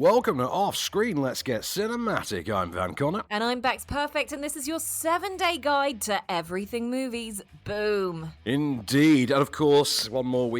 welcome to Off Screen Let's Get Cinematic. I'm Van Connor. And I'm Becks Perfect, and this is your 7-day guide to everything movies. Boom. Indeed. And of course, 2 more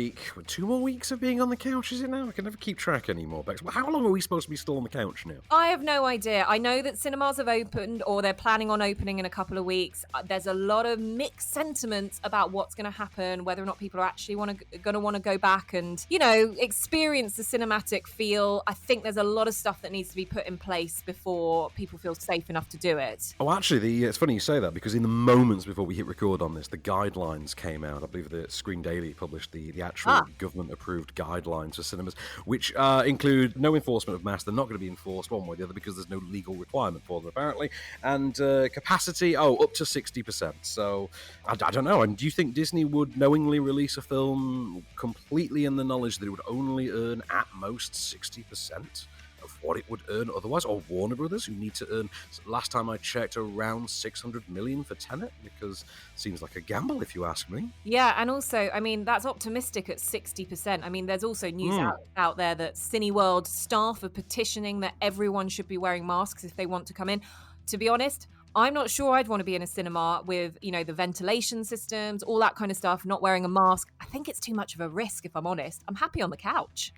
weeks of being on the couch, is it now? I can never keep track anymore, Becks. How long are we supposed to be still on the couch now? I have no idea. I know that cinemas have opened, or they're planning on opening in a couple of weeks. There's a lot of mixed sentiments about what's going to happen, whether or not people are actually going to want to go back and, experience the cinematic feel. I think there's a lot of stuff that needs to be put in place before people feel safe enough to do it. Oh, actually, it's funny you say that, because in the moments before we hit record on this, the guidelines came out. I believe the Screen Daily published the actual government-approved guidelines for cinemas, which include no enforcement of masks. They're not going to be enforced one way or the other because there's no legal requirement for them, apparently. And capacity, up to 60%. So, I don't know. And do you think Disney would knowingly release a film completely in the knowledge that it would only earn at most 60% of what it would earn otherwise? Or Warner Brothers, who need to earn, last time I checked, around $600 million for Tenet? Because it seems like a gamble, if you ask me. Yeah, and also, that's optimistic at 60%. There's also news out there that Cineworld staff are petitioning that everyone should be wearing masks if they want to come in. To be honest, I'm not sure I'd want to be in a cinema with, the ventilation systems, all that kind of stuff, not wearing a mask. I think it's too much of a risk, if I'm honest. I'm happy on the couch.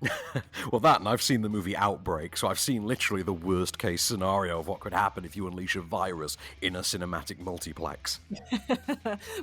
Well, that, and I've seen the movie Outbreak, so I've seen literally the worst case scenario of what could happen if you unleash a virus in a cinematic multiplex.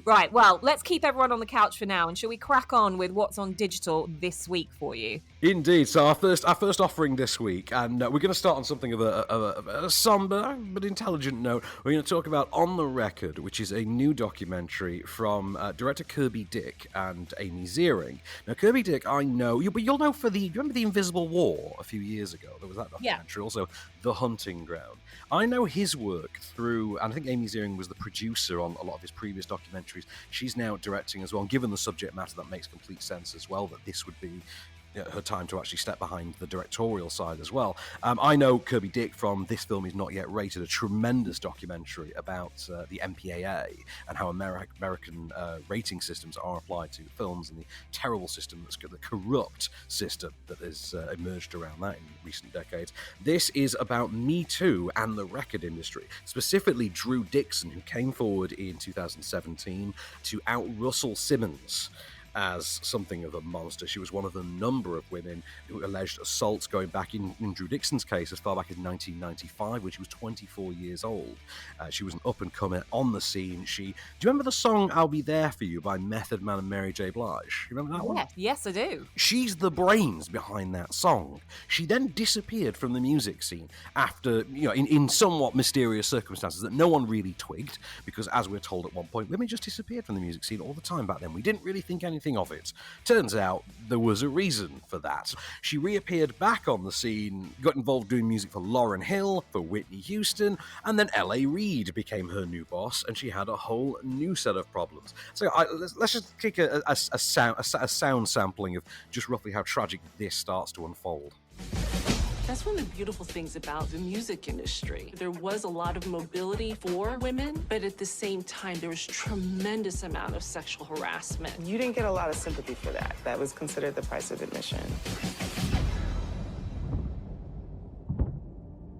Right, well, let's keep everyone on the couch for now, and shall we crack on with what's on digital this week for you? Indeed. So our first offering this week, and we're going to start on something of a somber but intelligent note. We're going to talk about On the Record, which is a new documentary from director Kirby Dick and Amy Ziering. Now, Kirby Dick, I know, but you'll know you remember The Invisible War a few years ago? There was that documentary. Yeah. Also, The Hunting Ground. I know his work through, and I think Amy Ziering was the producer on a lot of his previous documentaries. She's now directing as well, and given the subject matter, that makes complete sense as well, that this would be her time to actually step behind the directorial side as well. I know Kirby Dick from This Film Is Not Yet Rated, a tremendous documentary about the MPAA and how American rating systems are applied to films, and the terrible system, the corrupt system that has emerged around that in recent decades. This is about Me Too and the record industry, specifically Drew Dixon, who came forward in 2017 to out Russell Simmons as something of a monster. She was one of a number of women who alleged assaults going back in Drew Dixon's case as far back as 1995, when she was 24 years old. She was an up-and-comer on the scene. Do you remember the song I'll Be There For You by Method Man and Mary J. Blige? You remember that one? Yes, I do. She's the brains behind that song. She then disappeared from the music scene after, in somewhat mysterious circumstances that no one really twigged, because as we're told at one point, women just disappeared from the music scene all the time back then. We didn't really think anything of it. Turns out there was a reason for that. She reappeared back on the scene, got involved doing music for Lauryn Hill, for Whitney Houston, and then L.A. Reid became her new boss, and she had a whole new set of problems. So let's just take a sound sampling of just roughly how tragic this starts to unfold. That's one of the beautiful things about the music industry. There was a lot of mobility for women, but at the same time, there was tremendous amount of sexual harassment. You didn't get a lot of sympathy for that. That was considered the price of admission.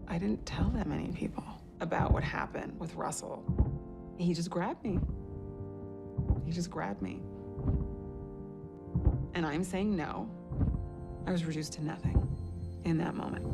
I didn't tell that many people about what happened with Russell. He just grabbed me. And I'm saying no. I was reduced to nothing in that moment.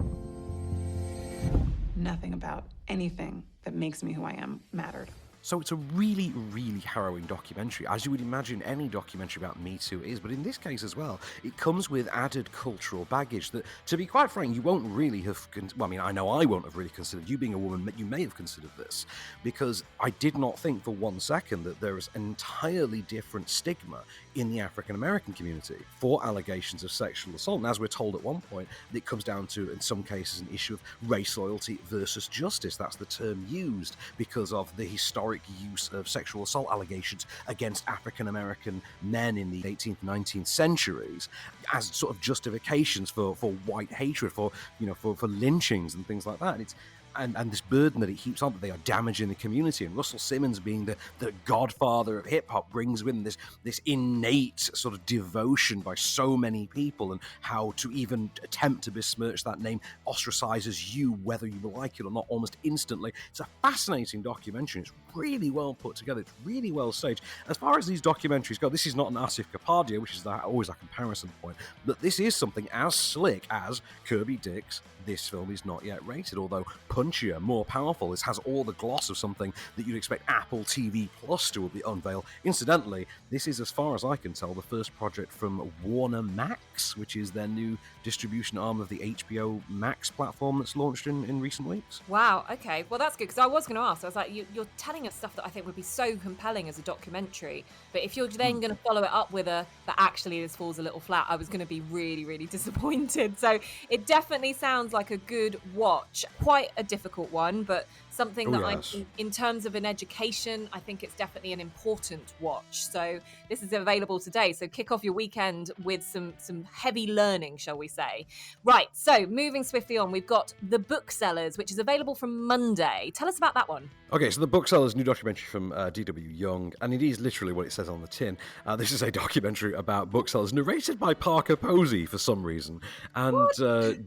Nothing about anything that makes me who I am mattered. So it's a really, really harrowing documentary, as you would imagine any documentary about Me Too is, but in this case as well, it comes with added cultural baggage that, to be quite frank, you won't really have, I know I won't have really considered. You being a woman, you may have considered this, because I did not think for one second that there is an entirely different stigma in the African-American community for allegations of sexual assault. And as we're told at one point, it comes down to, in some cases, an issue of race loyalty versus justice. That's the term used because of the historic use of sexual assault allegations against African-American men in the 18th, 19th centuries as sort of justifications for white hatred, for lynchings and things like that. And and this burden that it heaps on, that they are damaging the community. And Russell Simmons, being the godfather of hip-hop, brings with him this innate sort of devotion by so many people, and how to even attempt to besmirch that name ostracizes you, whether you like it or not, almost instantly. It's a fascinating documentary. It's really well put together. It's really well staged. As far as these documentaries go, this is not an Asif Kapadia, which is always a comparison point, but this is something as slick as Kirby Dick's This Film Is Not Yet Rated, although punchier, more powerful. This has all the gloss of something that you'd expect Apple TV Plus to unveil. Incidentally, this is, as far as I can tell, the first project from Warner Max, which is their new distribution arm of the HBO Max platform that's launched in recent weeks. Wow, okay. Well, that's good, because I was going to ask. I was like, you're telling us stuff that I think would be so compelling as a documentary, but if you're then going to follow it up with but actually this falls a little flat, I was going to be really, really disappointed. So it definitely sounds like a good watch. Quite a difficult one, but something that I think, in terms of an education, I think it's definitely an important watch. So this is available today. So kick off your weekend with some heavy learning, shall we say. Right, so moving swiftly on, we've got The Booksellers, which is available from Monday. Tell us about that one. Okay, so The Booksellers, new documentary from D.W. Young, and it is literally what it says on the tin. This is a documentary about booksellers, narrated by Parker Posey for some reason. And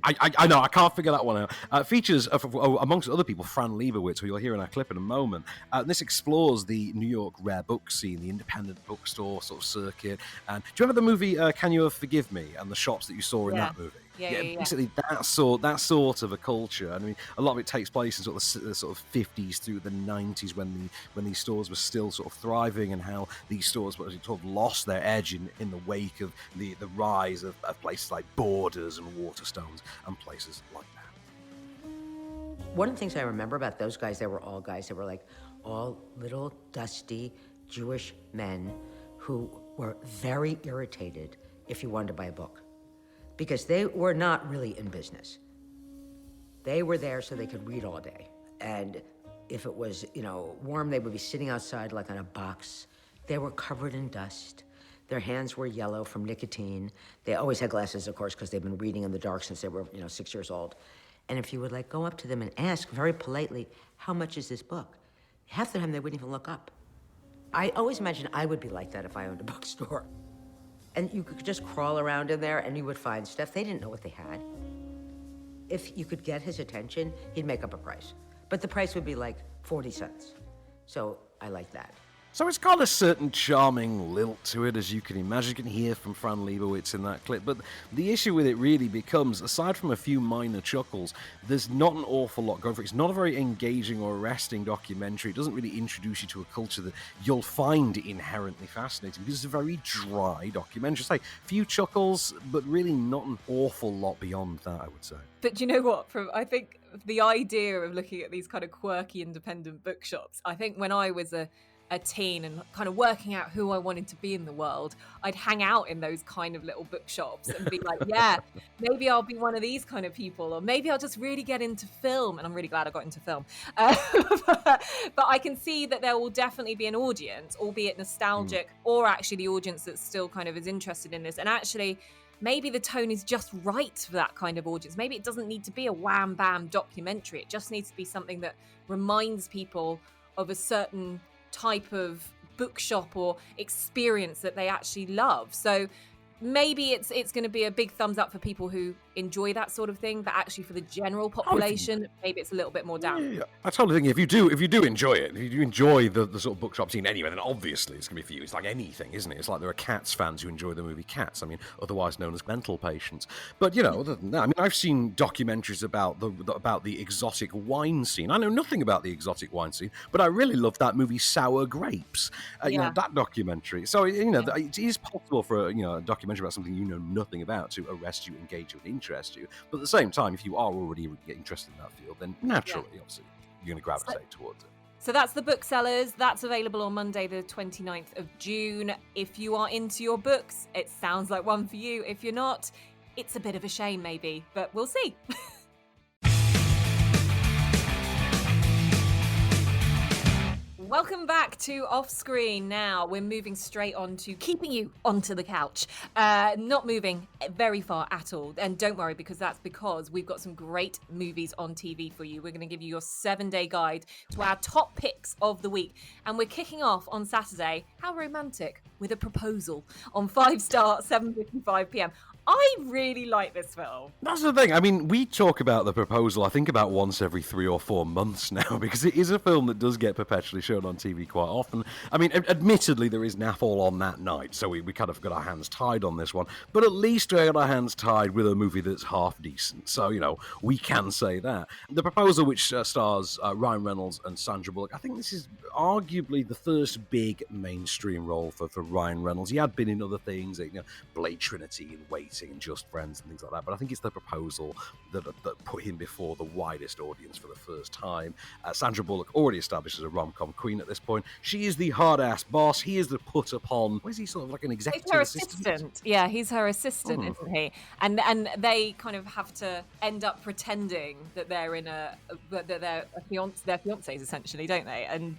I know, I can't figure that one out. Features, amongst other people, Fran Lebowitz, who you'll hear in our clip in a moment. This explores the New York rare book scene, the independent bookstore sort of circuit. And do you remember the movie Can You Forgive Me, and the shops that you saw in that movie? Yeah. Basically that sort of a culture. I mean, a lot of it takes place in the sort of 50s through the 90s, when these stores were still sort of thriving, and how these stores sort of lost their edge in the wake of the rise of places like Borders and Waterstones and places like that. One of the things I remember about those guys, they were all guys that were like all little dusty Jewish men who were very irritated if you wanted to buy a book, because they were not really in business. They were there so they could read all day. And if it was, warm, they would be sitting outside like on a box. They were covered in dust. Their hands were yellow from nicotine. They always had glasses, of course, because they've been reading in the dark since they were, 6 years old. And if you would go up to them and ask very politely, how much is this book? Half the time they wouldn't even look up. I always imagine I would be like that if I owned a bookstore. And you could just crawl around in there and you would find stuff. They didn't know what they had. If you could get his attention, he'd make up a price. But the price would be 40 cents. So I like that. So it's got a certain charming lilt to it, as you can imagine. You can hear from Fran Lebowitz in that clip. But the issue with it really becomes, aside from a few minor chuckles, there's not an awful lot going for it. It's not a very engaging or arresting documentary. It doesn't really introduce you to a culture that you'll find inherently fascinating, because it's a very dry documentary. Say, a few chuckles, but really not an awful lot beyond that, I would say. But you know what? I think the idea of looking at these kind of quirky independent bookshops, I think when I was a teen and kind of working out who I wanted to be in the world, I'd hang out in those kind of little bookshops and be like, yeah, maybe I'll be one of these kind of people, or maybe I'll just really get into film. And I'm really glad I got into film. But I can see that there will definitely be an audience, albeit nostalgic, or actually the audience that still kind of is interested in this. And actually, maybe the tone is just right for that kind of audience. Maybe it doesn't need to be a wham bam documentary. It just needs to be something that reminds people of a certain type of bookshop or experience that they actually love. So maybe it's going to be a big thumbs up for people who enjoy that sort of thing, but actually for the general population, maybe it's a little bit more down. Yeah, I totally think if you do enjoy it, if you enjoy the sort of bookshop scene anyway, then obviously it's going to be for you. It's like anything, isn't it? It's like there are Cats fans who enjoy the movie Cats. I mean, otherwise known as mental patients. But other than that, I mean, I've seen documentaries about the exotic wine scene. I know nothing about the exotic wine scene, but I really loved that movie Sour Grapes. That documentary. So it is possible for a documentary about something you know nothing about to arrest you, engage you, and interest you. But at the same time, if you are already interested in that field, then naturally, obviously, you're going to gravitate towards it. So that's The Booksellers. That's available on Monday, the 29th of June. If you are into your books, it sounds like one for you. If you're not, it's a bit of a shame maybe, but we'll see. Welcome back to Off Screen. Now we're moving straight on to keeping you onto the couch. Not moving very far at all. And don't worry, because we've got some great movies on TV for you. We're going to give you your 7-day guide to our top picks of the week. And we're kicking off on Saturday, how romantic, with a proposal on 5-star, 7:55 p.m. I really like this film. That's the thing. I mean, we talk about The Proposal, I think, about once every 3 or 4 months now, because it is a film that does get perpetually shown on TV quite often. I mean, admittedly, there is naff all on that night, so we kind of got our hands tied on this one. But at least we got our hands tied with a movie that's half decent. So, we can say that. The Proposal, which stars Ryan Reynolds and Sandra Bullock, I think this is arguably the first big mainstream role for Ryan Reynolds. He had been in other things, Blade Trinity and Wait and Just Friends and things like that, but I think it's The Proposal that put him before the widest audience for the first time. Sandra Bullock, already established as a rom-com queen at this point. She is the hard-ass boss. He is the put-upon. What is he, sort of like an executive he's her assistant? Yeah, he's her assistant, isn't he? And they kind of have to end up pretending that they're their fiancés essentially, don't they? And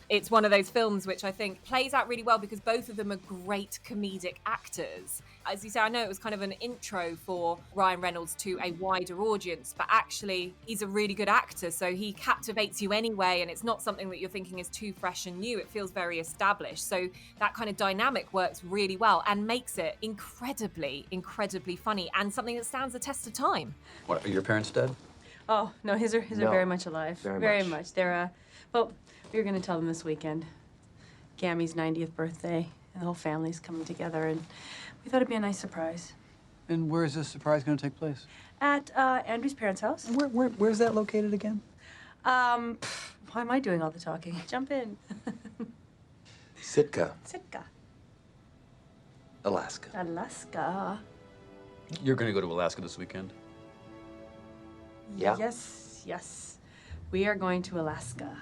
it's one of those films which I think plays out really well because both of them are great comedic actors. As you say, I know it was kind of an intro for Ryan Reynolds to a wider audience, but actually he's a really good actor, so he captivates you anyway, and it's not something that you're thinking is too fresh and new. It feels very established. So that kind of dynamic works really well and makes it incredibly, incredibly funny and something that stands the test of time. What, are your parents dead? Oh, no, his are very much alive. Very much. They're, well, we were going to tell them this weekend. Gammy's 90th birthday, and the whole family's coming together, and we thought it'd be a nice surprise. And where is this surprise going to take place? At Andrew's parents' house. Where's that located again? Why am I doing all the talking? Jump in. Sitka, Sitka. Alaska. Alaska. You're going to go to Alaska this weekend? Yeah. Yes. We are going to Alaska.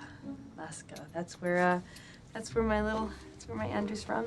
That's where my Andrew's from.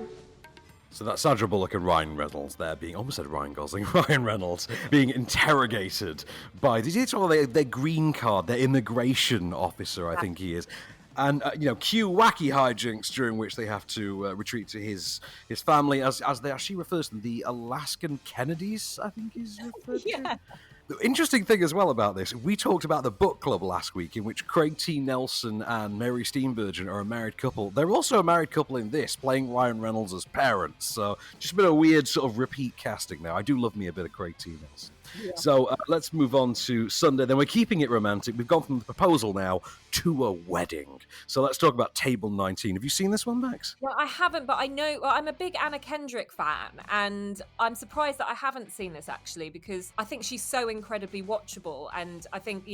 So that's Sandra Bullock and Ryan Reynolds there being, almost said Ryan Gosling, Ryan Reynolds being interrogated by, their green card, their immigration officer, I think he is. And, cue wacky hijinks during which they have to retreat to his family, as she refers to them, the Alaskan Kennedys, I think is referred to. The interesting thing as well about this, we talked about the book club last week in which Craig T. Nelson and Mary Steenburgen are a married couple. They're also a married couple in this, playing Ryan Reynolds as parents. So just a bit of weird sort of repeat casting now. I do love me a bit of Craig T. Nelson. Yeah. So let's move on to Sunday. Then we're keeping it romantic. We've gone from the proposal now to a wedding. So let's talk about Table 19. Have you seen this one, Becks? No, I haven't, but I know I'm a big Anna Kendrick fan, and I'm surprised that I haven't seen this actually because I think she's so incredibly watchable, and I think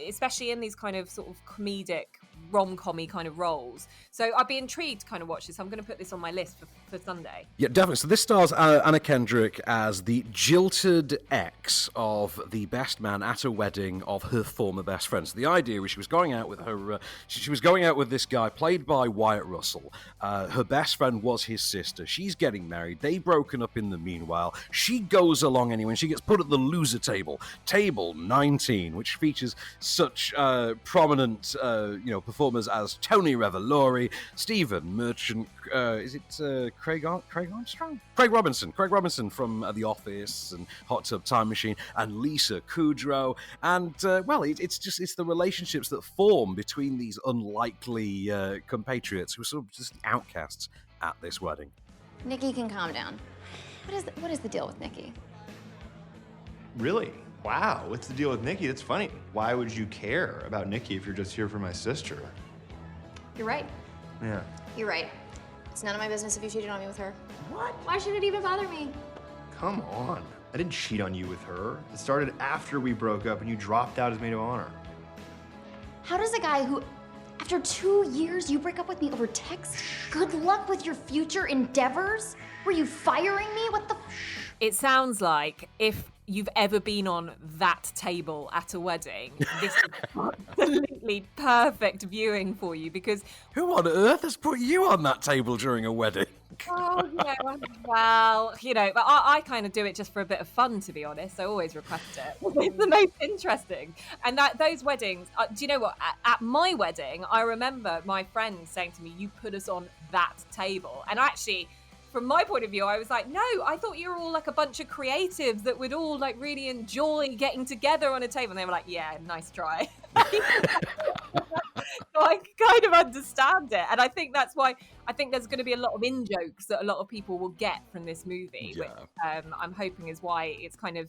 especially in these kind of sort of comedic rom-com-y kind of roles. So I'd be intrigued to kind of watch this. I'm going to put this on my list for Sunday. Yeah, definitely. So this stars Anna Kendrick as the jilted ex of the best man at a wedding of her former best friend. So the idea is she was going out with her. She was going out with this guy played by Wyatt Russell. Her best friend was his sister. She's getting married. They've broken up in the meanwhile. She goes along anyway, and she gets put at the loser table, Table 19, which features such prominent, performers as Tony Revolori, Stephen Merchant, Craig Armstrong? Craig Robinson from The Office and Hot Tub Time Machine, and Lisa Kudrow. And, it's the relationships that form between these unlikely compatriots who are sort of just outcasts at this wedding. Nikki can calm down. What is the deal with Nikki? Really? Wow, what's the deal with Nikki? That's funny. Why would you care about Nikki if you're just here for my sister? You're right. Yeah. You're right. It's none of my business if you cheated on me with her. What? Why should it even bother me? Come on. I didn't cheat on you with her. It started after we broke up and you dropped out as maid of honor. How does a guy who, after 2 years, you break up with me over text? Good luck with your future endeavors? Were you firing me? What the? It sounds like if you've ever been on that table at a wedding, this is absolutely perfect viewing for you because... Who on earth has put you on that table during a wedding? Oh, well, but I kind of do it just for a bit of fun, to be honest. I always request it. It's the most interesting. And those weddings, do you know what? At my wedding, I remember my friend saying to me, "You put us on that table." And actually, from my point of view, I was like, no, I thought you were all like a bunch of creatives that would all like really enjoy getting together on a table. And they were like, yeah, nice try. So I kind of understand it. And I think that's why I think there's going to be a lot of in-jokes that a lot of people will get from this movie, which I'm hoping is why it's kind of,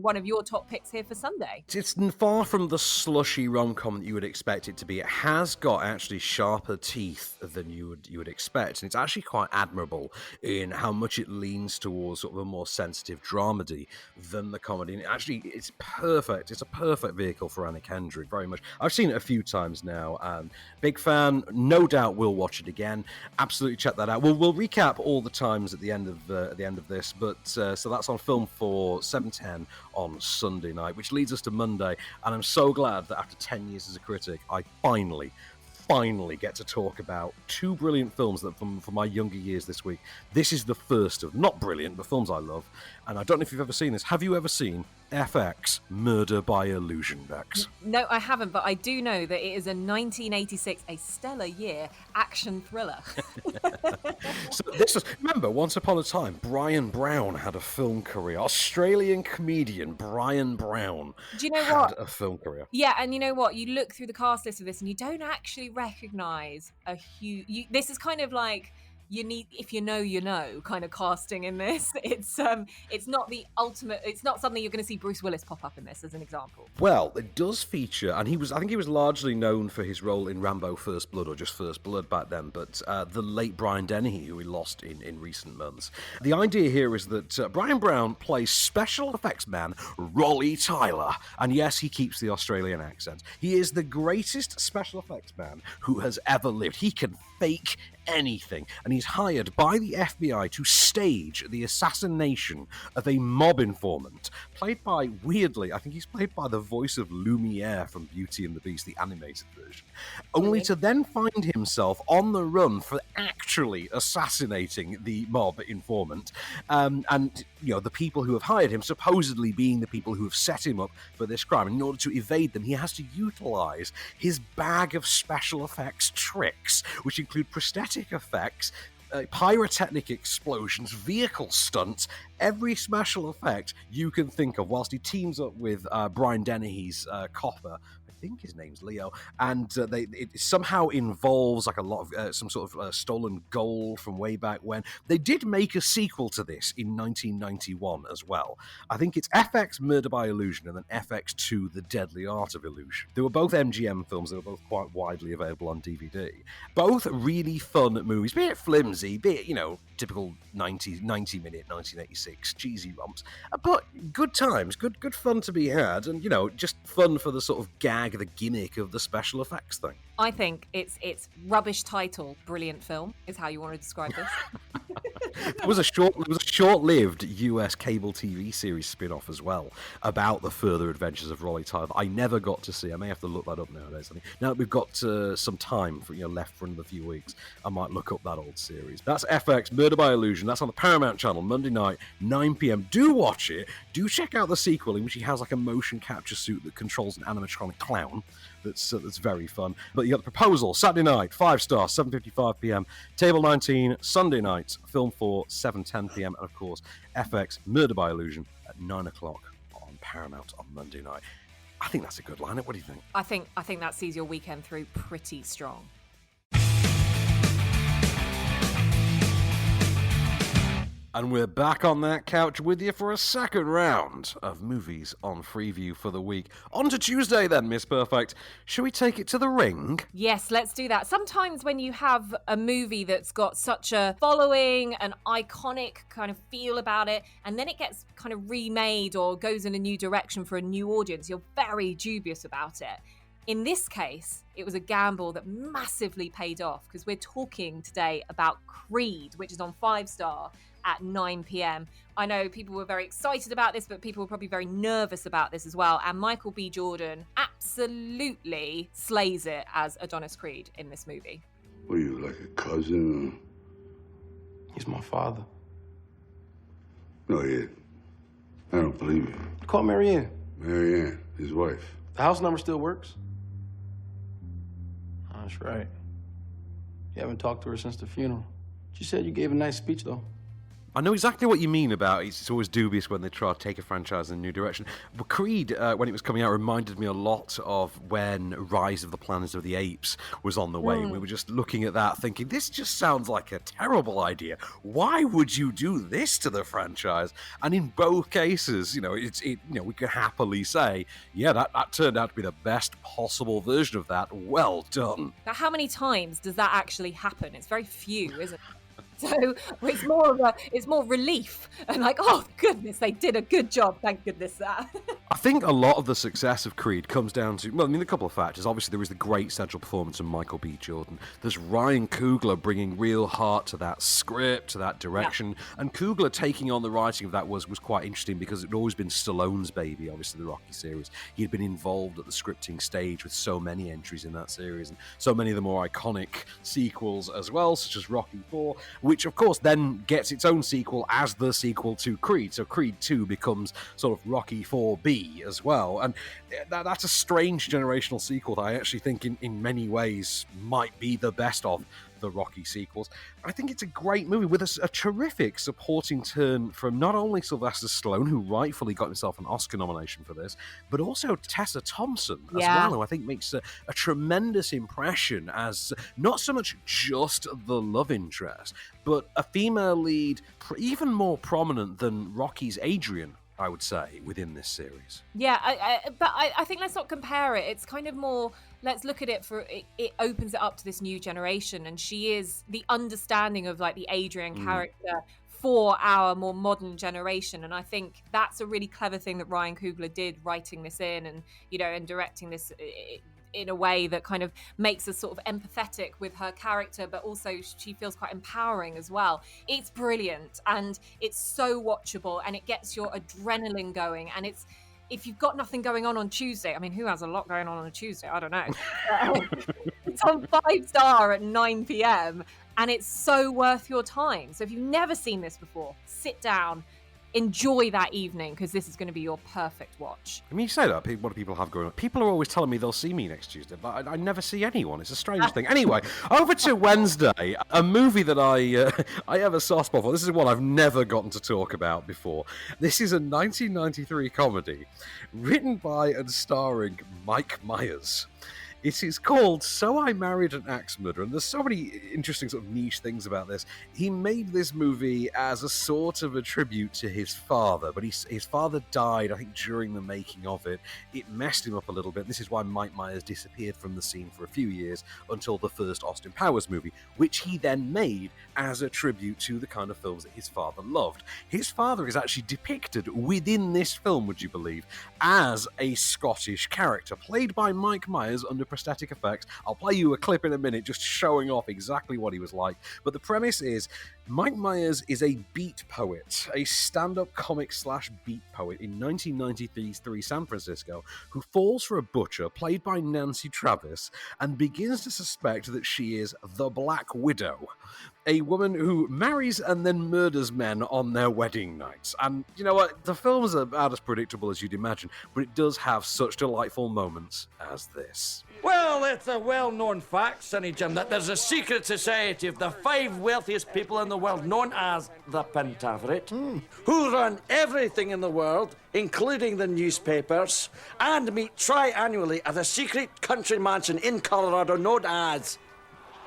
one of your top picks here for Sunday. It's far from the slushy rom-com that you would expect it to be. It has got actually sharper teeth than you would expect, and it's actually quite admirable in how much it leans towards sort of a more sensitive dramedy than the comedy. And it's perfect. It's a perfect vehicle for Anna Kendrick, very much. I've seen it a few times now. Big fan. No doubt we'll watch it again. Absolutely check that out. We'll recap all the times at the end of this, but so that's on Film 4, 7:10 on Sunday night, which leads us to Monday. And I'm so glad that after 10 years as a critic, I finally get to talk about two brilliant films that from my younger years this week. This is the first of not brilliant, but films I love. And I don't know if you've ever seen this. Have you ever seen FX Murder by Illusion, Becks? No, I haven't, but I do know that it is a 1986, a stellar year, action thriller. So this was, remember, once upon a time, Brian Brown had a film career. Australian comedian Brian Brown Do you know had what? a film career. Yeah, and you know what? You look through the cast list of this and you don't actually recognise a huge... This is kind of like... if you know kind of casting in this. It's not the ultimate. It's not something you're going to see Bruce Willis pop up in this as an example. Well, it does feature, and I think he was largely known for his role in Rambo First Blood, or just First Blood back then, but the late Brian Dennehy, who we lost in recent months. The idea here is that Brian Brown plays special effects man Rolly Tyler, and yes, he keeps the Australian accent. He is the greatest special effects man who has ever lived. He can fake anything, and he's hired by the FBI to stage the assassination of a mob informant, played by, weirdly, I think he's played by the voice of Lumiere from Beauty and the Beast, the animated version, only to then find himself on the run for actually assassinating the mob informant, and the people who have hired him supposedly being the people who have set him up for this crime. And in order to evade them, he has to utilize his bag of special effects tricks, which include prosthetic effects, pyrotechnic explosions, vehicle stunts, every special effect you can think of, whilst he teams up with Brian Dennehy's copper. I think his name's Leo, and it somehow involves like a lot of some sort of stolen gold from way back when. They did make a sequel to this in 1991 as well. I think it's FX Murder by Illusion and then FX2 The Deadly Art of Illusion. They were both MGM films. They were both quite widely available on DVD. Both really fun movies, be it flimsy, be it, typical 90-minute 1986 cheesy romps, but good times, good fun to be had, and just fun for the sort of gag, the gimmick of the special effects thing. I think it's rubbish title, brilliant film is how you want to describe this. It was a short-lived US cable TV series spin-off as well about the further adventures of Rolly Tyler. I never got to see. I may have to look that up nowadays. I think now that we've got some time for left for another few weeks, I might look up that old series. That's FX Murder by Illusion. That's on the Paramount Channel Monday night, 9 p.m. Do watch it. Do check out the sequel in which he has like a motion capture suit that controls an animatronic clown. That's very fun. But you got The Proposal, Saturday night, 5 stars, 7:55 p.m. Table 19, Sunday night, Film 4, 7:10 p.m. And of course, FX Murder by Illusion at 9 o'clock on Paramount on Monday night. I think that's a good lineup. What do you think? I think that sees your weekend through pretty strong. And we're back on that couch with you for a second round of movies on Freeview for the week. On to Tuesday then, Miss Perfect. Shall we take it to the ring? Yes, let's do that. Sometimes when you have a movie that's got such a following, an iconic kind of feel about it, and then it gets kind of remade or goes in a new direction for a new audience, you're very dubious about it. In this case, it was a gamble that massively paid off, because we're talking today about Creed, which is on 5 star at 9 p.m. I know people were very excited about this, but people were probably very nervous about this as well. And Michael B. Jordan absolutely slays it as Adonis Creed in this movie. Were you like a cousin? He's my father. No, Ed. I don't believe you. Call Marianne. Marianne, his wife. The house number still works? That's right. You haven't talked to her since the funeral. She said you gave a nice speech, though. I know exactly what you mean about it's always dubious when they try to take a franchise in a new direction. But Creed, when it was coming out, reminded me a lot of when Rise of the Planet of the Apes was on the way. We were just looking at that thinking, this just sounds like a terrible idea. Why would you do this to the franchise? And in both cases, we can happily say, yeah, that turned out to be the best possible version of that. Well done. Now, how many times does that actually happen? It's very few, isn't it? So it's more relief and like, oh goodness, they did a good job. Thank goodness that. I think a lot of the success of Creed comes down to, a couple of factors. Obviously, there was the great central performance of Michael B. Jordan. There's Ryan Coogler bringing real heart to that script, to that direction. Yeah. And Coogler taking on the writing of that was quite interesting because it had always been Stallone's baby, obviously, the Rocky series. He had been involved at the scripting stage with so many entries in that series and so many of the more iconic sequels as well, such as Rocky IV, which of course then gets its own sequel as the sequel to Creed. So Creed 2 becomes sort of Rocky 4B as well. And that's a strange generational sequel that I actually think in many ways might be the best of the Rocky sequels. I think it's a great movie with a terrific supporting turn from not only Sylvester Stallone, who rightfully got himself an Oscar nomination for this, but also Tessa Thompson as well, who I think makes a tremendous impression as not so much just the love interest, but a female lead even more prominent than Rocky's Adrian, I would say, within this series. Yeah, but I think let's not compare it. It's kind of more, let's look at it it opens it up to this new generation, and she is the understanding of like the Adrian character for our more modern generation. And I think that's a really clever thing that Ryan Coogler did, writing this in and directing this in a way that kind of makes us sort of empathetic with her character, but also she feels quite empowering as well. It's brilliant and it's so watchable and it gets your adrenaline going. And if you've got nothing going on Tuesday, I mean, who has a lot going on a Tuesday? I don't know. It's on 5-star at 9 p.m. and it's so worth your time. So if you've never seen this before, sit down, enjoy that evening, because this is going to be your perfect watch. I mean, you say that, what do people have going on? People are always telling me they'll see me next Tuesday, but I never see anyone. It's a strange thing. Anyway, over to Wednesday, a movie that I have a soft spot for. This is one I've never gotten to talk about before. This is a 1993 comedy written by and starring Mike Myers. It is called So I Married an Axe Murderer, and there's so many interesting sort of niche things about this. He made this movie as a sort of a tribute to his father, but his father died, I think, during the making of it. It messed him up a little bit. This is why Mike Myers disappeared from the scene for a few years until the first Austin Powers movie, which he then made as a tribute to the kind of films that his father loved. His father is actually depicted within this film, would you believe, as a Scottish character, played by Mike Myers under prosthetic effects. I'll play you a clip in a minute just showing off exactly what he was like. But the premise is Mike Myers is a beat poet, a stand-up comic / beat poet in 1993 San Francisco, who falls for a butcher played by Nancy Travis and begins to suspect that she is the Black Widow, a woman who marries and then murders men on their wedding nights. And you know what? The film's about as predictable as you'd imagine, but it does have such delightful moments as this. Well, it's a well-known fact, Sonny Jim, that there's a secret society of the 5 wealthiest people in the world, known as the Pentaverate, who run everything in the world, including the newspapers, and meet tri-annually at a secret country mansion in Colorado known as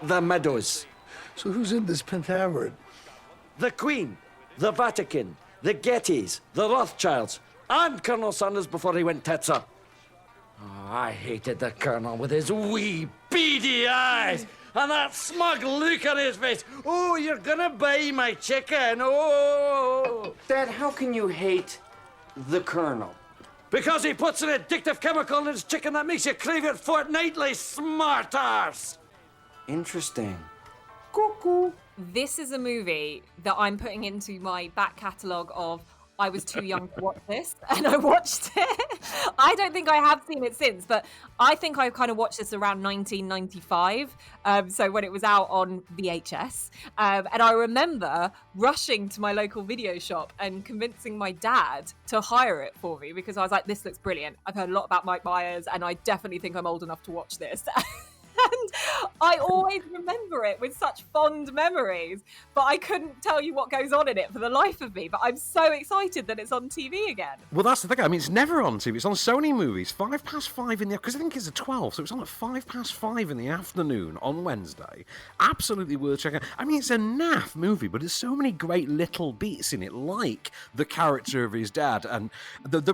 the Meadows. So who's in this Pentaverate? The Queen, the Vatican, the Gettys, the Rothschilds, and Colonel Sanders before he went tits up. Oh, I hated the Colonel with his wee beady eyes and that smug look on his face. Oh, you're gonna buy my chicken. Oh! Dad, how can you hate the Colonel? Because he puts an addictive chemical in his chicken that makes you crave it fortnightly, smart arse. Interesting. Cuckoo. This is a movie that I'm putting into my back catalogue of I was too young to watch this, and I watched it. I don't think I have seen it since, but I think I kind of watched this around 1995, so when it was out on VHS. And I remember rushing to my local video shop and convincing my dad to hire it for me because I was like, this looks brilliant. I've heard a lot about Mike Myers, and I definitely think I'm old enough to watch this. And I always remember it with such fond memories, but I couldn't tell you what goes on in it for the life of me. But I'm so excited that it's on TV again. Well, that's the thing. I mean, it's never on TV. It's on Sony Movies, 5:05 in the... Because I think it's a 12, so it's on at 5:05 in the afternoon on Wednesday. Absolutely worth checking out. I mean, it's a naff movie, but there's so many great little beats in it, like the character of his dad. And,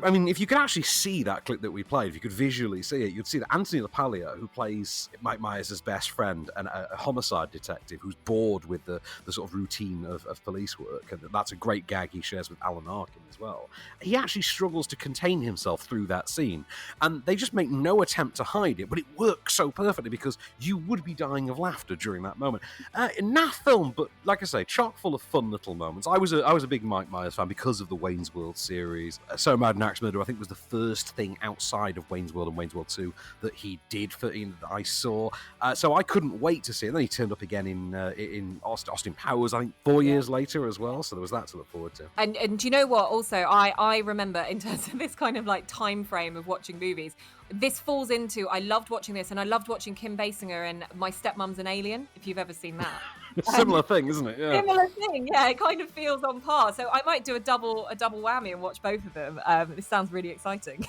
I mean, if you could actually see that clip that we played, if you could visually see it, you'd see that Anthony LaPaglia, who plays Mike Myers' best friend and a homicide detective who's bored with the sort of routine of police work, and that's a great gag he shares with Alan Arkin as well. He actually struggles to contain himself through that scene, and they just make no attempt to hide it, but it works so perfectly because you would be dying of laughter during that moment. Naff film, but like I say, chock full of fun little moments. I was a big Mike Myers fan because of the Wayne's World series. So Mad and Axe Murder, I think, was the first thing outside of Wayne's World and Wayne's World 2 that he did that I saw. So I couldn't wait to see it. And then he turned up again in Austin Powers, I think 4 years later as well. So there was that to look forward to. And do you know what? Also, I remember in terms of this kind of like time frame of watching movies, this falls into, I loved watching this, and I loved watching Kim Basinger in My Stepmom's an Alien, if you've ever seen that. Similar thing, isn't it? Yeah. Similar thing, yeah. It kind of feels on par. So I might do a double whammy and watch both of them. This sounds really exciting.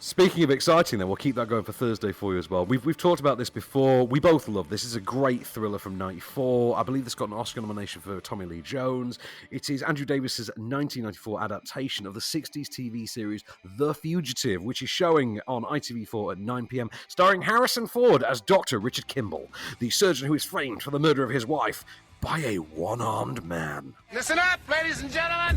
Speaking of exciting, then, we'll keep that going for Thursday for you as well. We've talked about this before. We both love this. It's a great thriller from '94. I believe this got an Oscar nomination for Tommy Lee Jones. It is Andrew Davis's 1994 adaptation of the 60s TV series The Fugitive, which is showing on ITV4 at 9 p.m, starring Harrison Ford as Dr. Richard Kimball, the surgeon who is framed for the murder of his wife by a one-armed man. Listen up, ladies and gentlemen.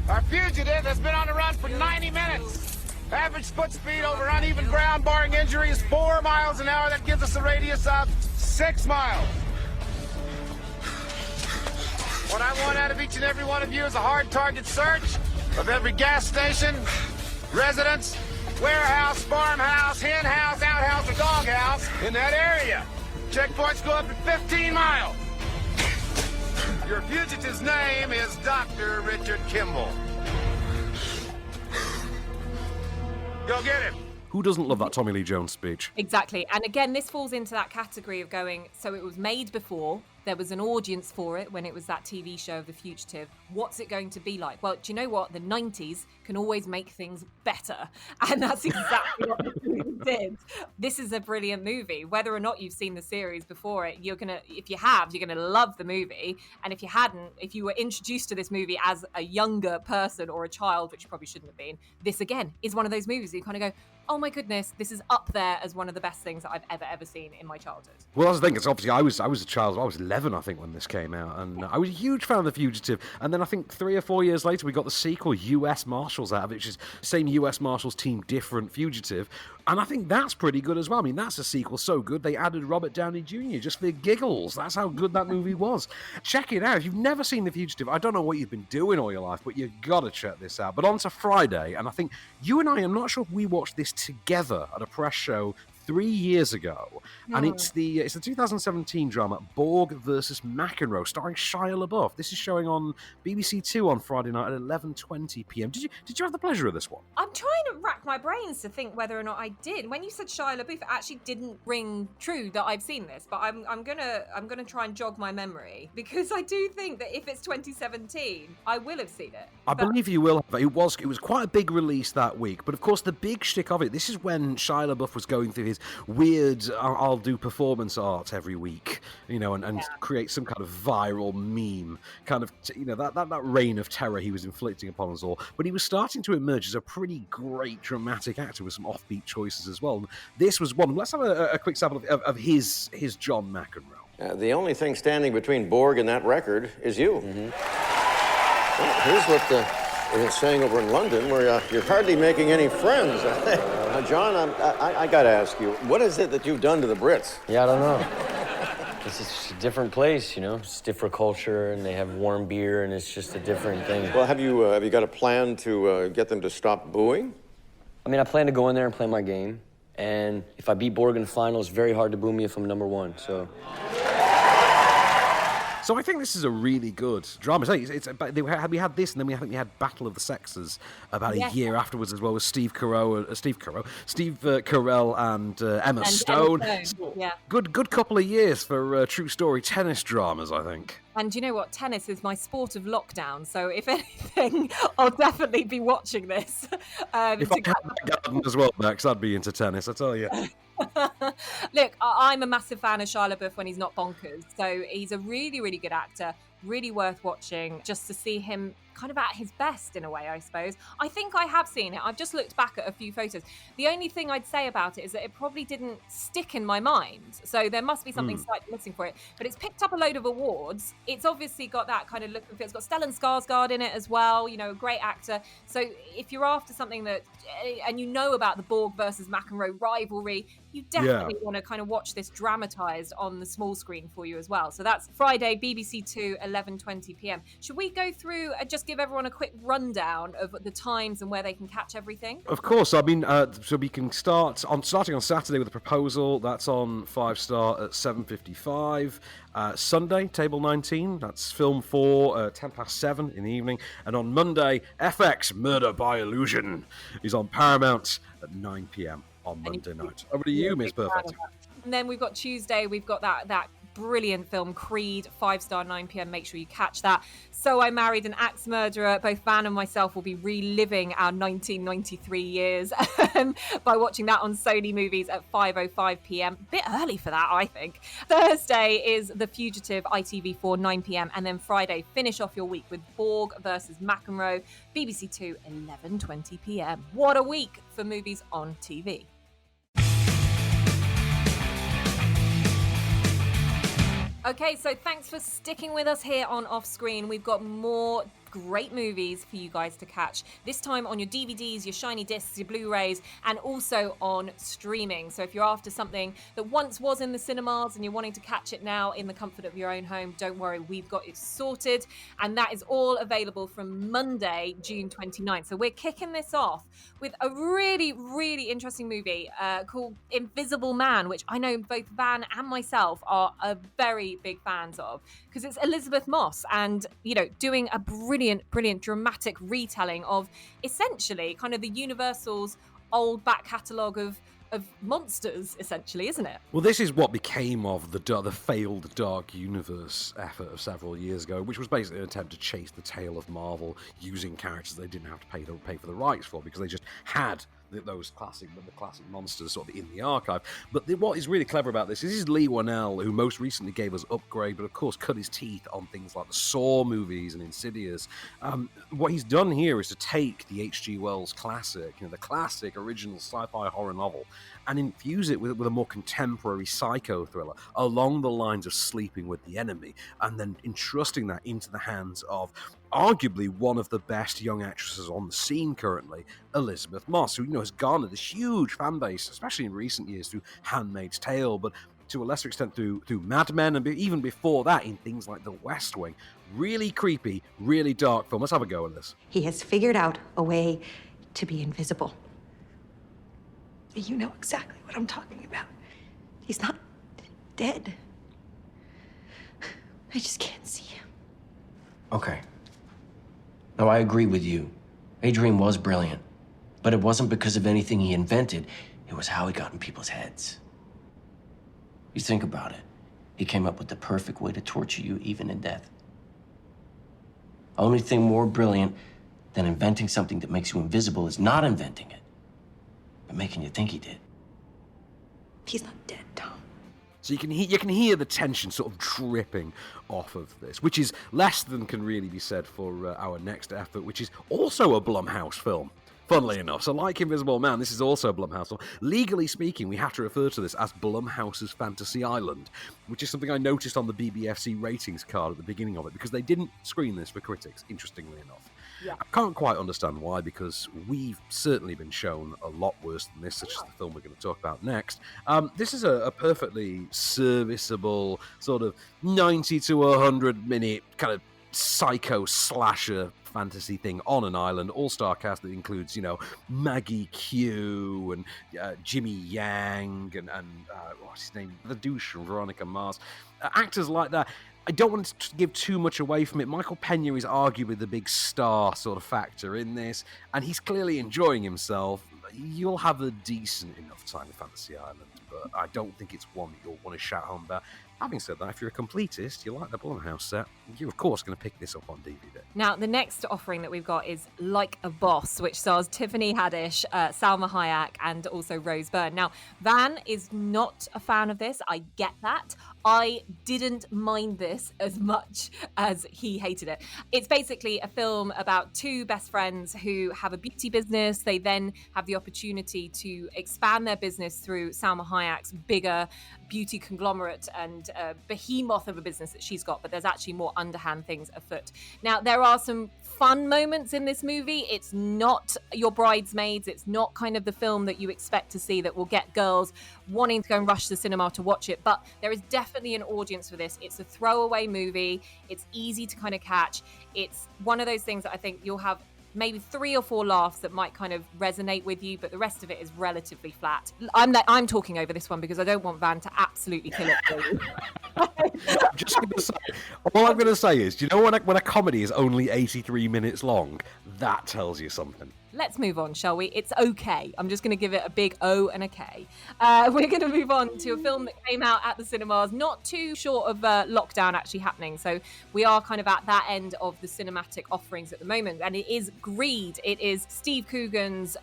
Our fugitive has been on the run for 90 minutes. Average foot speed over uneven ground, barring injury, is 4 miles an hour. That gives us a radius of 6 miles. What I want out of each and every one of you is a hard target search of every gas station, residence, warehouse, farmhouse, hen house, outhouse, or doghouse in that area. Checkpoints go up at 15 miles. Your fugitive's name is Dr. Richard Kimball. Go get him. Who doesn't love that Tommy Lee Jones speech? Exactly. And again, this falls into that category of going, so it was made before, there was an audience for it when it was that TV show of The Fugitive. What's it going to be like? Well, do you know what? The 90s can always make things better. And that's exactly what this movie did. This is a brilliant movie. Whether or not you've seen the series before it, if you have, you're going to love the movie. And if you hadn't, if you were introduced to this movie as a younger person or a child, which you probably shouldn't have been, this again is one of those movies that you kind of go, oh my goodness, this is up there as one of the best things that I've ever seen in my childhood. Well, that's the thing. It's obviously I was a child. I was 11, I think, when this came out, and I was a huge fan of The Fugitive. And then I think 3 or 4 years later, we got the sequel, U.S. Marshals, out of it, which is same U.S. Marshals team, different Fugitive. And I think that's pretty good as well. I mean, that's a sequel so good, they added Robert Downey Jr. just for giggles. That's how good that movie was. Check it out. If you've never seen The Fugitive, I don't know what you've been doing all your life, but you've got to check this out. But on to Friday, and I think you and I, I'm not sure if we watched this together at a press show 3 years ago, and it's the 2017 drama Borg versus McEnroe, starring Shia LaBeouf. This is showing on BBC Two on Friday night at 11:20 p.m. Did you have the pleasure of this one? I'm trying to rack my brains to think whether or not I did. When you said Shia LaBeouf, it actually didn't ring true that I've seen this, but I'm gonna try and jog my memory, because I do think that if it's 2017, I will have seen it. I believe you will. It was quite a big release that week, but of course the big shtick of it, this is when Shia LaBeouf was going through his weird I'll do performance art every week, and create some kind of viral meme, kind of, that reign of terror he was inflicting upon us all. But he was starting to emerge as a pretty great dramatic actor with some offbeat choices as well. And this was one. Let's have a quick sample of his John McEnroe. The only thing standing between Borg and that record is you. Well, here's what it's saying over in London, where you're hardly making any friends. John, I got to ask you, what is it that you've done to the Brits? Yeah, I don't know. It's just a different place, It's different culture, and they have warm beer, and it's just a different thing. Well, have you got a plan to get them to stop booing? I mean, I plan to go in there and play my game. And if I beat Borg in the final, it's very hard to boo me if I'm number one, so... So I think this is a really good drama. We had this, and then we had Battle of the Sexes about a year afterwards as well, with Steve Carell and Emma Stone. Yeah. Good couple of years for true story tennis dramas, I think. And you know what? Tennis is my sport of lockdown. So if anything, I'll definitely be watching this. If I had that garden as well, Becks, I'd be into tennis, I tell you. Look, I'm a massive fan of Shia LaBeouf when he's not bonkers. So he's a really, really good actor, really worth watching just to see him kind of at his best in a way, I suppose. I think I have seen it. I've just looked back at a few photos. The only thing I'd say about it is that it probably didn't stick in my mind. So there must be something slightly missing for it. But it's picked up a load of awards. It's obviously got that kind of look and feel. It's got Stellan Skarsgård in it as well, you know, a great actor. So if you're after something that, and you know about the Borg versus McEnroe rivalry, you definitely want to kind of watch this dramatized on the small screen for you as well. So that's Friday, BBC 2, 11:20 p.m. Should we go through and just give everyone a quick rundown of the times and where they can catch everything? Of course. I mean, so we can starting on Saturday with a proposal. That's on 5 Star at 7:55. Sunday, Table 19. That's film 4, 7:10 in the evening. And on Monday, FX Murder by Illusion is on Paramount at 9 p.m. on Monday night. Over to you, Miss Perfect. And then we've got Tuesday, we've got that brilliant film Creed, 5 Star, 9 p.m. Make sure you catch that. So I Married an Axe Murderer. Both Van and myself will be reliving our 1993 years by watching that on Sony Movies at 5:05 p.m. Bit early for that, I think. Thursday is The Fugitive, ITV4, 9 p.m. And then Friday, finish off your week with Borg versus McEnroe, BBC 2, 11:20 p.m. What a week for movies on TV. Okay, so thanks for sticking with us here on Off Screen. We've got more great movies for you guys to catch, this time on your DVDs, your shiny discs, your Blu-rays, and also on streaming. So if you're after something that once was in the cinemas and you're wanting to catch it now in the comfort of your own home, don't worry, we've got it sorted. And that is all available from Monday, June 29th. So we're kicking this off with a really, really interesting movie called Invisible Man, which I know both Van and myself are very big fans of, because it's Elizabeth Moss and, you know, doing a brilliant dramatic retelling of essentially kind of the Universal's old back catalogue of monsters, essentially, isn't it? Well, this is what became of the failed Dark Universe effort of several years ago, which was basically an attempt to chase the tail of Marvel using characters they didn't have to pay for the rights for, because they just had those classic monsters sort of in the archive. But what is really clever about this is Lee Whannell, who most recently gave us Upgrade, but of course cut his teeth on things like the Saw movies and Insidious. What he's done here is to take the H.G. Wells classic, the classic original sci-fi horror novel, and infuse it with a more contemporary psycho thriller along the lines of Sleeping with the Enemy, and then entrusting that into the hands of arguably one of the best young actresses on the scene currently, Elizabeth Moss, who has garnered this huge fan base, especially in recent years through Handmaid's Tale, but to a lesser extent through Mad Men, and even before that in things like The West Wing. Really creepy, really dark film. Let's have a go at this. He has figured out a way to be invisible. You know exactly what I'm talking about. He's not dead. I just can't see him. Okay. Now, I agree with you. Adrian was brilliant. But it wasn't because of anything he invented. It was how he got in people's heads. You think about it. He came up with the perfect way to torture you, even in death. Only thing more brilliant than inventing something that makes you invisible is not inventing it, but making you think he did. He's not dead, Tom. So you can hear the tension sort of dripping off of this, which is less than can really be said for our next effort, which is also a Blumhouse film. Funnily enough, so like Invisible Man, this is also a Blumhouse film. Legally speaking, we have to refer to this as Blumhouse's Fantasy Island, which is something I noticed on the BBFC ratings card at the beginning of it, because they didn't screen this for critics, interestingly enough. Yeah. I can't quite understand why, because we've certainly been shown a lot worse than this, such as the film we're going to talk about next. This is a perfectly serviceable, sort of 90 to 100 minute kind of psycho slasher fantasy thing on an island, all-star cast that includes, Maggie Q and Jimmy Yang and what's his name? The douche from Veronica Mars. Actors like that. I don't want to give too much away from it. Michael Pena is arguably the big star sort of factor in this, and he's clearly enjoying himself. You'll have a decent enough time with Fantasy Island, but I don't think it's one that you'll want to shout home about. Having said that, if you're a completist, you like the Blumhouse set, you're of course going to pick this up on DVD. Now, the next offering that we've got is Like a Boss, which stars Tiffany Haddish, Salma Hayek, and also Rose Byrne. Now, Van is not a fan of this. I get that. I didn't mind this as much as he hated it. It's basically a film about two best friends who have a beauty business. They then have the opportunity to expand their business through Salma Hayek's bigger beauty conglomerate and behemoth of a business that she's got, but there's actually more underhand things afoot. Now, there are some fun moments in this movie. It's not your Bridesmaids. It's not kind of the film that you expect to see that will get girls wanting to go and rush to the cinema to watch it, but there is definitely an audience for this. It's a throwaway movie. It's easy to kind of catch. It's one of those things that I think you'll have maybe 3 or 4 laughs that might kind of resonate with you, but the rest of it is relatively flat. I'm talking over this one because I don't want Van to absolutely kill it for you. Just gonna say, all I'm going to say is, when a comedy is only 83 minutes long, that tells you something. Let's move on, shall we? It's okay. I'm just going to give it a big O and a K. We're going to move on to a film that came out at the cinemas, not too short of lockdown actually happening. So we are kind of at that end of the cinematic offerings at the moment. And it is Greed. It is Steve Coogan's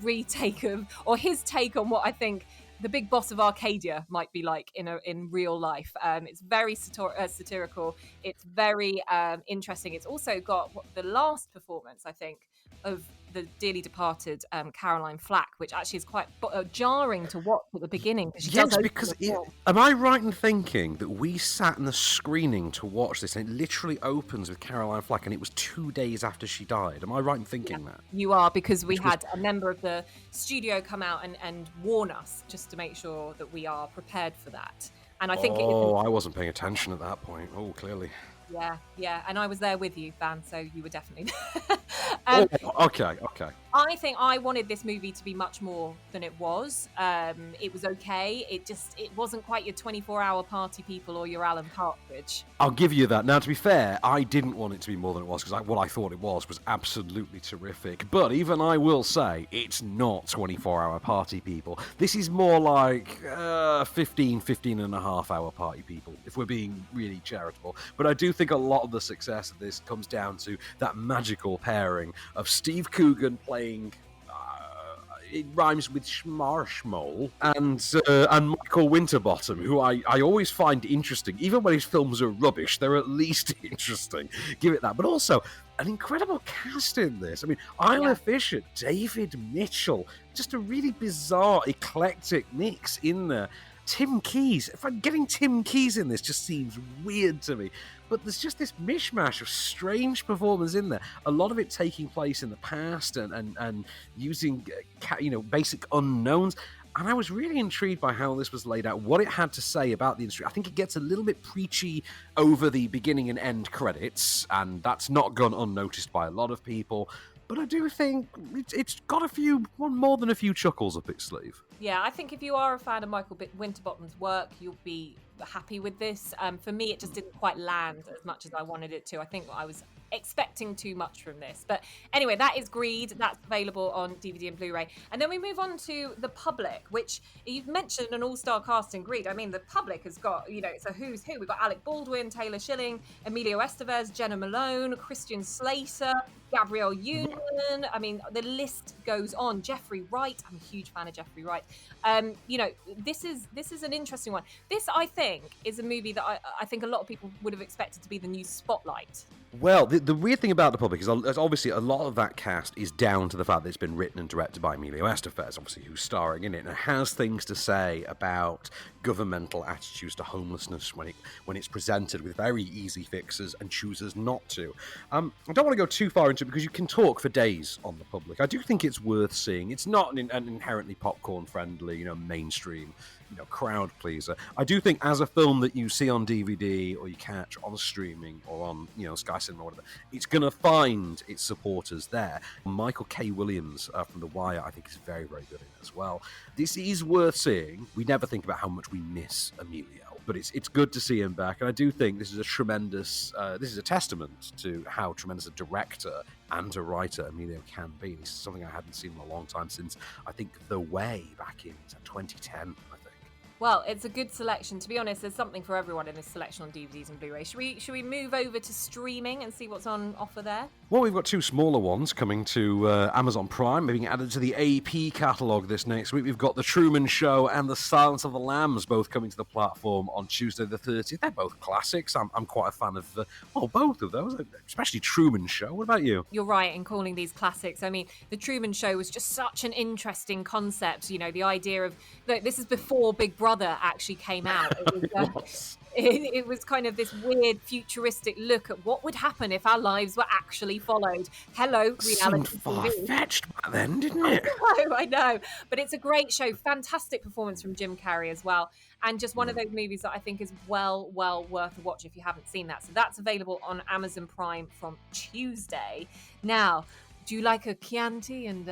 retake of, or his take on what I think the big boss of Arcadia might be like in real life. It's very satirical. It's very interesting. It's also got the last performance, I think, of the dearly departed Caroline Flack, which actually is quite jarring to watch at the beginning. Yes, because am I right in thinking that we sat in the screening to watch this, and it literally opens with Caroline Flack, and it was 2 days after she died? Am I right in thinking that? You are, because we had a member of the studio come out and warn us just to make sure that we are prepared for that. And I think I wasn't paying attention at that point. Oh, clearly. Yeah, and I was there with you, Van, so you were definitely Okay. I think I wanted this movie to be much more than it was. It was okay. It wasn't quite your 24-hour party people or your Alan Partridge. I'll give you that. Now, to be fair, I didn't want it to be more than it was, because what I thought it was absolutely terrific. But even I will say, it's not 24-hour party people. This is more like 15 and a half hour party people, if we're being really charitable. But I do think a lot of the success of this comes down to that magical pairing of Steve Coogan playing, it rhymes with Schmarshmole, and Michael Winterbottom, who I always find interesting. Even when his films are rubbish, they're at least interesting. Give it that. But also, an incredible cast in this. I mean, Isla Fisher, David Mitchell, just a really bizarre, eclectic mix in there. Tim Keyes. If I'm getting Tim Keyes in this, just seems weird to me. But there's just this mishmash of strange performers in there. A lot of it taking place in the past and using basic unknowns. And I was really intrigued by how this was laid out, what it had to say about the industry. I think it gets a little bit preachy over the beginning and end credits, and that's not gone unnoticed by a lot of people. But I do think it's got more than a few chuckles up its sleeve. Yeah, I think if you are a fan of Michael Winterbottom's work, you'll be happy with this. For me, it just didn't quite land as much as I wanted it to. I think I was expecting too much from this. But anyway, that is Greed. That's available on DVD and Blu-ray. And then we move on to The Public, which you've mentioned an all-star cast in Greed. I mean, The Public has got, it's a who's who. We've got Alec Baldwin, Taylor Schilling, Emilio Estevez, Jenna Malone, Christian Slater, Gabrielle Union. I mean, the list goes on. Jeffrey Wright. I'm a huge fan of Jeffrey Wright. This is an interesting one. This, I think, is a movie that I think a lot of people would have expected to be the new Spotlight. Well, the weird thing about The Public is obviously a lot of that cast is down to the fact that it's been written and directed by Emilio Estevez, obviously, who's starring in it, and it has things to say about governmental attitudes to homelessness when it's presented with very easy fixes and chooses not to. I don't want to go too far into into it because you can talk for days on The Public. I do think it's worth seeing. It's not an inherently popcorn-friendly, mainstream, crowd pleaser. I do think as a film that you see on DVD or you catch on streaming or on, Sky Cinema or whatever, it's going to find its supporters there. Michael K. Williams from The Wire, I think, is very, very good in it as well. This is worth seeing. We never think about how much we miss Emilio, but it's good to see him back. And I do think this is a tremendous, this is a testament to how tremendous a director and a writer Emilio can be. This is something I hadn't seen in a long time since, I think, The Way back in 2010, I think. Well, it's a good selection. To be honest, there's something for everyone in this selection on DVDs and Blu-ray. Should we move over to streaming and see what's on offer there? Well, we've got two smaller ones coming to Amazon Prime, being added to the AP catalogue this next week. We've got The Truman Show and The Silence of the Lambs both coming to the platform on Tuesday the 30th. They're both classics. I'm quite a fan of, both of those, especially Truman Show. What about you? You're right in calling these classics. I mean, The Truman Show was just such an interesting concept. The idea of, look, this is before Big Brother actually came out. It was kind of this weird futuristic look at what would happen if our lives were actually followed. Hello, reality Seemed TV. far-fetched back then, didn't it? I know. But it's a great show. Fantastic performance from Jim Carrey as well. And just one of those movies that I think is well worth a watch if you haven't seen that. So that's available on Amazon Prime from Tuesday. Now, do you like a Chianti and...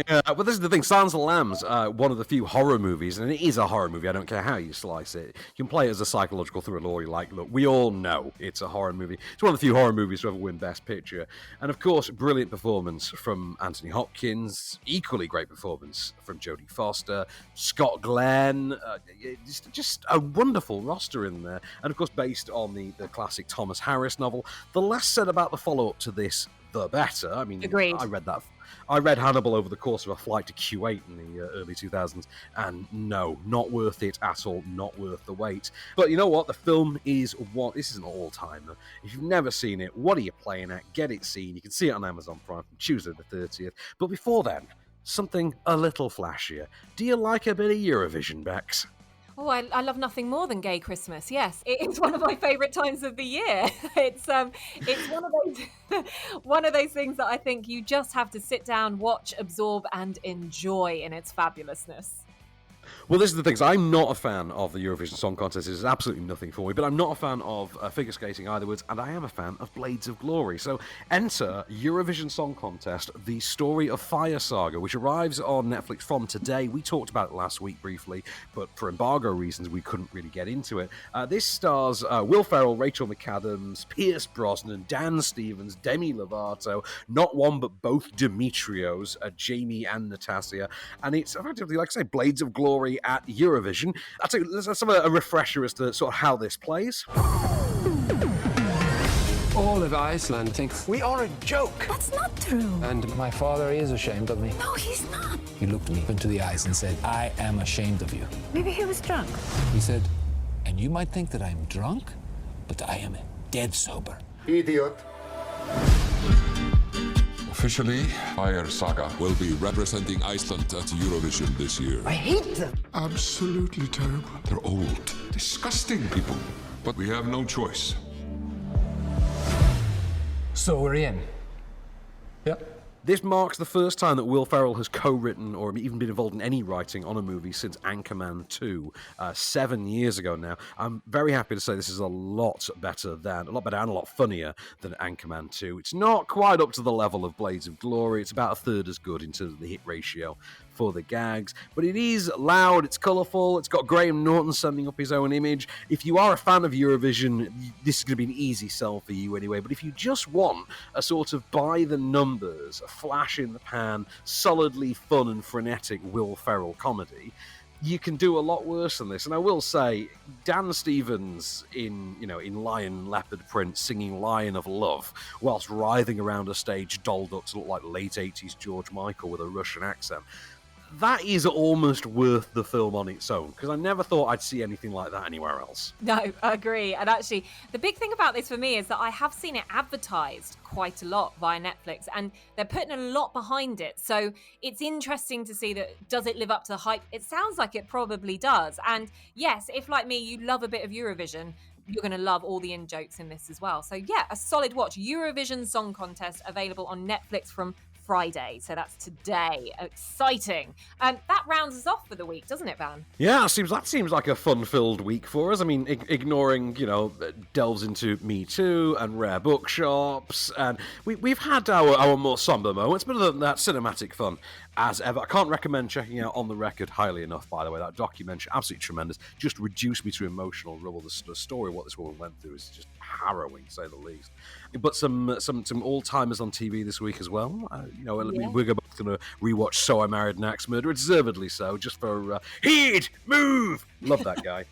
Yeah, but this is the thing. Silence of the Lambs, one of the few horror movies, and it is a horror movie. I don't care how you slice it. You can play it as a psychological thriller, or you're like, look, we all know it's a horror movie. It's one of the few horror movies to ever win Best Picture. And of course, brilliant performance from Anthony Hopkins, equally great performance from Jodie Foster, Scott Glenn, just a wonderful roster in there. And of course, based on the classic Thomas Harris novel. The less said about the follow-up to this, the better. I mean, agreed. I read Hannibal over the course of a flight to Kuwait in the early 2000s, and no, not worth it at all, not worth the wait. But you know what? The film is this is an all-timer. If you've never seen it, what are you playing at? Get it seen. You can see it on Amazon Prime from Tuesday the 30th. But before then, something a little flashier. Do you like a bit of Eurovision, Becks? Oh, I love nothing more than Gay Christmas. Yes, it's one of my favourite times of the year. It's one of those things that I think you just have to sit down, watch, absorb, and enjoy in its fabulousness. Well, this is the thing. I'm not a fan of the Eurovision Song Contest. It's absolutely nothing for me. But I'm not a fan of figure skating either, and I am a fan of Blades of Glory. So enter Eurovision Song Contest, The Story of Fire Saga, which arrives on Netflix from today. We talked about it last week briefly, but for embargo reasons, we couldn't really get into it. This stars Will Ferrell, Rachel McAdams, Pierce Brosnan, Dan Stevens, Demi Lovato, not one but both Demetrios, Jamie and Natasha. And it's effectively, like I say, Blades of Glory at Eurovision. Let's have a refresher as to sort of how this plays. All of Iceland thinks we are a joke. That's not true. And my father is ashamed of me. No, he's not. He looked me into the eyes and said, I am ashamed of you. Maybe he was drunk. He said, and you might think that I'm drunk, but I am dead sober. Idiot. Officially, Fire Saga will be representing Iceland at Eurovision this year. I hate them. Absolutely terrible. They're old, disgusting people. But we have no choice. So we're in. Yep. This marks the first time that Will Ferrell has co-written or even been involved in any writing on a movie since Anchorman 2, 7 years ago now. I'm very happy to say this is a lot better and a lot funnier than Anchorman 2. It's not quite up to the level of Blades of Glory. It's about a third as good in terms of the hit ratio for the gags, but it is loud, it's colourful, it's got Graham Norton sending up his own image. If you are a fan of Eurovision, this is going to be an easy sell for you anyway, but if you just want a sort of by the numbers, a flash in the pan, solidly fun and frenetic Will Ferrell comedy, you can do a lot worse than this. And I will say, Dan Stevens in lion leopard print singing Lion of Love whilst writhing around a stage dolled up to look like late 80s George Michael with a Russian accent, that is almost worth the film on its own, because I never thought I'd see anything like that anywhere else. No, I agree. And actually, the big thing about this for me is that I have seen it advertised quite a lot via Netflix, and they're putting a lot behind it. So it's interesting to see that, does it live up to the hype? It sounds like it probably does. And yes, if like me, you love a bit of Eurovision, You're going to love all the in-jokes in this as well. So yeah, a solid watch. Eurovision Song Contest available on Netflix from Friday. So that's today. Exciting. That rounds us off for the week, doesn't it, Van? Yeah, that seems like a fun-filled week for us. I mean, ignoring, delves into Me Too and rare bookshops, and we've had our more somber moments, but other than that, cinematic fun as ever. I can't recommend checking out On the Record highly enough, by the way. That documentary, absolutely tremendous. Just reduced me to emotional rubble. The story of what this woman went through is just harrowing, to say the least. But some all-timers on TV this week as well. We're both going to rewatch So I Married an Axe Murderer, deservedly so, just for Heed! Move! Love that guy.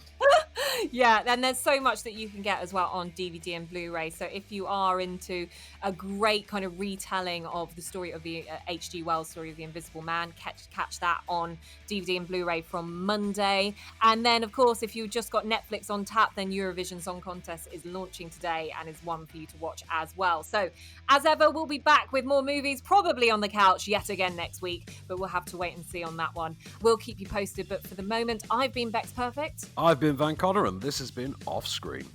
Yeah, and there's so much that you can get as well on DVD and Blu-ray. So if you are into a great kind of retelling of the story of the H.G. Wells story of the Invisible Man, catch that on DVD and Blu-ray from Monday. And then, of course, if you just got Netflix on tap, then Eurovision Song Contest is launching today and is one for you to watch as well. So as ever, we'll be back with more movies, probably on the couch yet again next week, but we'll have to wait and see on that one. We'll keep you posted, but for the moment, I've been Becks Perfect. I've been Van Connor, and this has been Off Screen.